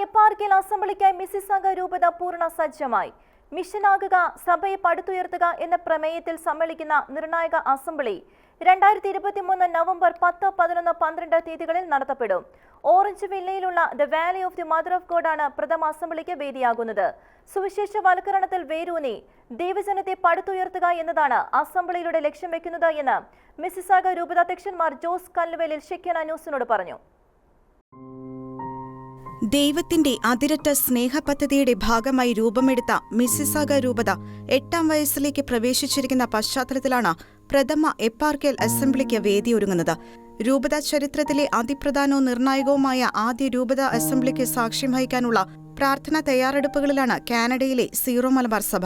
എപ്പാർക്കിൽ അസംബ്ലിക്കായി Mississauga രൂപത പൂർണ്ണ സജ്ജമായി. മിഷനാകുക, സഭയെ പടുത്തുയർത്തുക എന്ന പ്രമേയത്തിൽ സമ്മേളിക്കുന്ന നിർണായക അസംബ്ലി 2023 നവംബർ 10, 11, 12 തീയതികളിൽ നടത്തപ്പെടും. ഓറഞ്ച് വില്ലയിലുള്ള the valley of the mother of god ആണ് പ്രഥമ അസംബ്ലിക്ക് വേദിയാകുന്നത്. സുവിശേഷവൽക്കരണത്തിൽ വേരൂന്നി ദൈവജനത്തെ പടുത്തുയർത്തുക എന്നതാണ് അസംബ്ലിയിലൂടെ ലക്ഷ്യം വെക്കുന്നത് എന്ന് മിസിസാഗ രൂപതാധ്യക്ഷന്മാർ ജോസ് കല്ലുവേലിൽ ഷെക്കേന ന്യൂസിനോട് പറഞ്ഞു. ദൈവത്തിന്റെ അതിരറ്റ സ്നേഹപദ്ധതിയുടെ ഭാഗമായി രൂപമെടുത്ത മിസിസാഗ രൂപത 8ാം വയസ്സിലേക്ക് പ്രവേശിച്ചിരിക്കുന്ന പശ്ചാത്തലത്തിലാണ് പ്രഥമ എപ്പാർക്കിയൽ അസംബ്ലിക്ക് വേദിയൊരുങ്ങുന്നത്. രൂപത ചരിത്രത്തിലെ അതിപ്രധാനവും നിർണായകവുമായ ആദ്യ രൂപത അസംബ്ലിക്ക് സാക്ഷ്യം വഹിക്കാനുള്ള പ്രാർത്ഥനാ തയ്യാറെടുപ്പുകളിലാണ് കാനഡയിലെ സീറോ മലബാർ സഭ.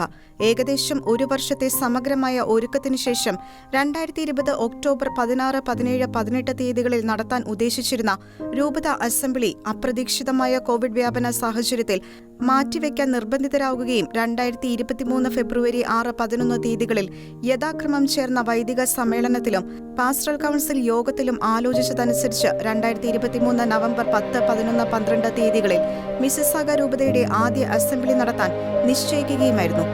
ഏകദേശം ഒരു വർഷത്തെ സമഗ്രമായ ഒരുക്കത്തിനു ശേഷം 2020 ഒക്ടോബർ 16, 17, 18 തീയതികളിൽ നടത്താൻ ഉദ്ദേശിച്ചിരുന്ന രൂപത അസംബ്ലി അപ്രതീക്ഷിതമായ കോവിഡ് വ്യാപന സാഹചര്യത്തിൽ മാറ്റിവെക്കാൻ നിർബന്ധിതരാകുകയും 2023 ഫെബ്രുവരി 6, 11 തീയതികളിൽ യഥാക്രമം ചേർന്ന വൈദിക സമ്മേളനത്തിലും പാസ്റ്ററൽ കൗൺസിൽ യോഗത്തിലും ആലോചിച്ചതനുസരിച്ച് 2023 നവംബർ 10, 11, 12 തീയതികളിൽ മിസിസാഗ രൂപതയുടെ ആദ്യ അസംബ്ലി നടത്താൻ നിശ്ചയിക്കുകയുമായിരുന്നു.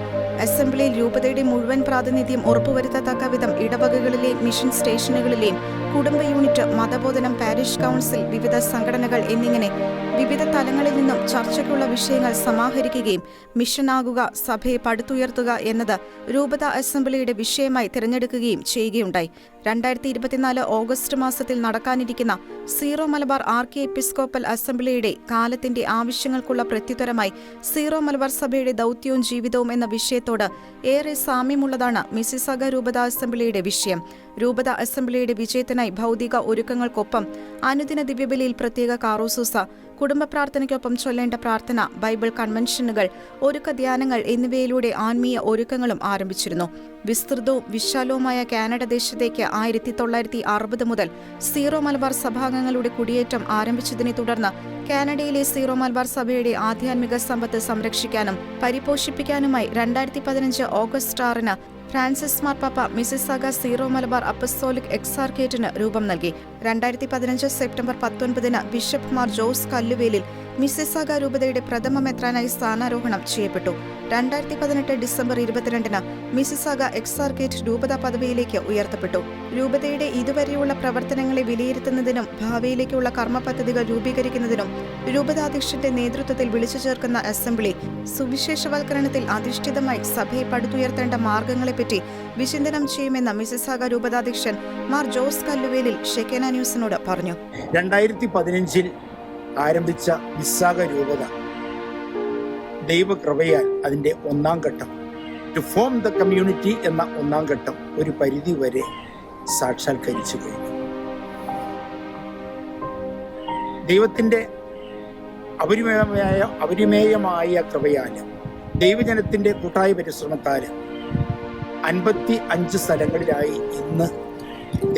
അസംബ്ലിയിൽ രൂപതയുടെ മുഴുവൻ പ്രാതിനിധ്യം ഉറപ്പുവരുത്തത്തക്ക വിധം ഇടവകകളിലെയും മിഷൻ സ്റ്റേഷനുകളിലെയും കുടുംബ യൂണിറ്റ്, മതബോധനം, പാരിഷ് കൗൺസിൽ, വിവിധ സംഘടനകൾ എന്നിങ്ങനെ വിവിധ തലങ്ങളിൽ നിന്നും ചർച്ചയ്ക്കുള്ള വിഷയങ്ങൾ സമാഹരിക്കുകയും മിഷനാകുക, സഭയെ പടുത്തുയർത്തുക എന്നത് രൂപത അസംബ്ലിയുടെ വിഷയമായി തിരഞ്ഞെടുക്കുകയും ചെയ്യുകയുണ്ടായി. 2024 ഓഗസ്റ്റ് മാസത്തിൽ നടക്കാനിരിക്കുന്ന സീറോ മലബാർ ആർക്കി എപ്പിസ്കോപ്പൽ അസംബ്ലിയുടെ കാലത്തിന്റെ ആവശ്യങ്ങൾക്കുള്ള പ്രത്യുത്തരമായി സീറോ മലബാർ സഭയുടെ ദൗത്യവും ജീവിതവും എന്ന വിഷയത്തോട് ഏറെ സാമ്യമുള്ളതാണ് മിസിസാഗ രൂപത അസംബ്ലിയുടെ വിഷയം. രൂപത അസംബ്ലിയുടെ വിജയത്തിനായി ഭൗതിക ഒരുക്കങ്ങൾക്കൊപ്പം അനുദിന ദിവ്യബലിയിൽ പ്രത്യേക കാറോസൂസ, കുടുംബ പ്രാർത്ഥനയ്ക്കൊപ്പം ചൊല്ലേണ്ട പ്രാർത്ഥന, ബൈബിൾ കൺവെൻഷനുകൾ, ഒരുക്ക ധ്യാനങ്ങൾ എന്നിവയിലൂടെ ആത്മീയ ഒരുക്കങ്ങളും ആരംഭിച്ചിരുന്നു. വിസ്തൃതവും വിശാലവുമായ കാനഡ ദേശത്തേക്ക് 1960 മുതൽ സീറോ മലബാർ സഭാംഗങ്ങളുടെ കുടിയേറ്റം ആരംഭിച്ചതിനെ തുടർന്ന് കാനഡയിലെ സീറോ മലബാർ സഭയുടെ ആധ്യാത്മിക സമ്പത്ത് സംരക്ഷിക്കാനും പരിപോഷിപ്പിക്കാനുമായി 2015 ഓഗസ്റ്റ് 6 ഫ്രാൻസിസ് മാർപ്പാപ്പ മിസിസാഗ സീറോ മലബാർ അപ്പസ്തോലിക് എക്സാർക്കേറ്റിന് രൂപം നൽകി. 2015 September 19 bishop Mar Jose Kalluvelil Mississauga രൂപതയുടെ പ്രഥമ മെത്രാനായി സ്ഥാനാരോഹണം ചെയ്യപ്പെട്ടു. 2018 ഡിസംബർ 22 മിസിസാഗ എക്സാർക്കേറ്റ് രൂപത പദവിയിലേക്ക് ഉയർത്തപ്പെട്ടു. രൂപതയുടെ ഇതുവരെയുള്ള പ്രവർത്തനങ്ങളെ വിലയിരുത്തുന്നതിനും ഭാവിയിലേക്കുള്ള കർമ്മ പദ്ധതികൾ രൂപീകരിക്കുന്നതിനും രൂപതാധ്യക്ഷന്റെ നേതൃത്വത്തിൽ വിളിച്ചു ചേർക്കുന്ന അസംബ്ലി സുവിശേഷവൽക്കരണത്തിൽ അധിഷ്ഠിതമായി സഭയെ പടുത്തുയർത്തേണ്ട മാർഗങ്ങളെപ്പറ്റി വിചിന്തനം ചെയ്യുമെന്ന് മിസിസാഗ രൂപതാധ്യക്ഷൻ മാർ ജോസ് കല്ലുവേലിൽ ഷെക്കേന ന്യൂസിനോട് പറഞ്ഞു. 2015 ആരംഭിച്ച മിസിസാഗ രൂപത ദൈവകൃപയാൽ അതിന്റെ 1ാം ഘട്ടം ടു ഫോം ദ കമ്മ്യൂണിറ്റി എന്ന 1ാം ഘട്ടം ഒരു പരിധി വരെ സാക്ഷാത്കരിച്ചു കഴിഞ്ഞു. ദൈവത്തിന്റെ അപരിമേയമായ കൃപയാല്, ദൈവജനത്തിന്റെ കൂട്ടായ പരിശ്രമത്താല് 55 സ്ഥലങ്ങളിലായി ഇന്ന്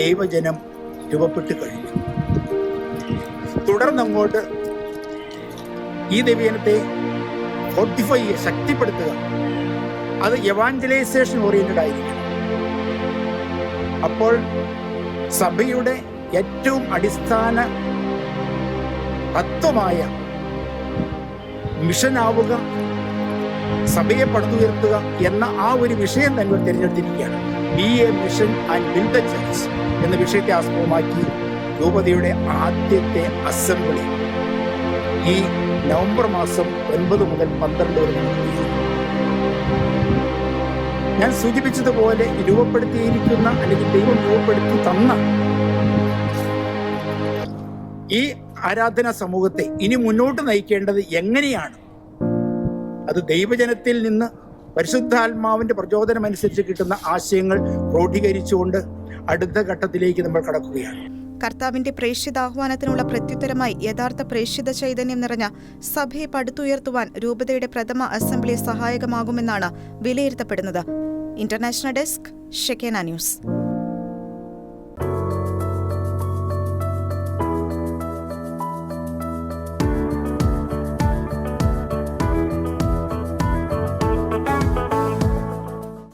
ദൈവജനം രൂപപ്പെട്ടു കഴിഞ്ഞു. തുടർന്നങ്ങോട്ട് ഈ ദൈവജനത്തെ ഫോർട്ടിഫൈ, ശക്തിപ്പെടുത്തുക, അത് എവാഞ്ചലൈസേഷൻ ഓറിയന്റഡ് ആയിരിക്കും. അപ്പോൾ സഭയുടെ ഏറ്റവും അടിസ്ഥാന തത്വമായ മിഷനാവുക, സഭയെ പടുത്തുയർത്തുക എന്ന ആ ഒരു വിഷയം തന്നെ തിരഞ്ഞെടുത്തിരിക്കുകയാണ്. Be a mission and build the church എന്ന വിഷയത്തെ ആസ്പദമാക്കി രൂപതയുടെ ആദ്യത്തെ അസംബ്ലി ഈ നവംബർ മാസം 9 മുതൽ 12 വരെ നടക്കുകയാണ്. ഞാൻ സൂചിപ്പിച്ചതുപോലെ രൂപപ്പെടുത്തിയിരിക്കുന്ന അല്ലെങ്കിൽ ദൈവം രൂപപ്പെടുത്തി തന്ന ഈ ആരാധനാ സമൂഹത്തെ ഇനി മുന്നോട്ട് നയിക്കേണ്ടത് എങ്ങനെയാണ്? അത് ദൈവജനത്തിൽ നിന്ന് പരിശുദ്ധാത്മാവിന്റെ പ്രചോദനം അനുസരിച്ച് കിട്ടുന്ന ആശയങ്ങൾ ക്രോഡീകരിച്ചുകൊണ്ട് അടുത്ത ഘട്ടത്തിലേക്ക് നമ്മൾ കടക്കുകയാണ്. കർത്താവിന്റെ പ്രേക്ഷിതാഹ്വാനത്തിനുള്ള പ്രത്യുത്തരമായി യഥാർത്ഥ പ്രേക്ഷിത ചൈതന്യം നിറഞ്ഞ സഭയെ പടുത്തുയർത്തുവാൻ രൂപതയുടെ പ്രഥമ അസംബ്ലി സഹായകമാകുമെന്നാണ് വിലയിരുത്തപ്പെടുന്നത്. International desk, Shekinah news.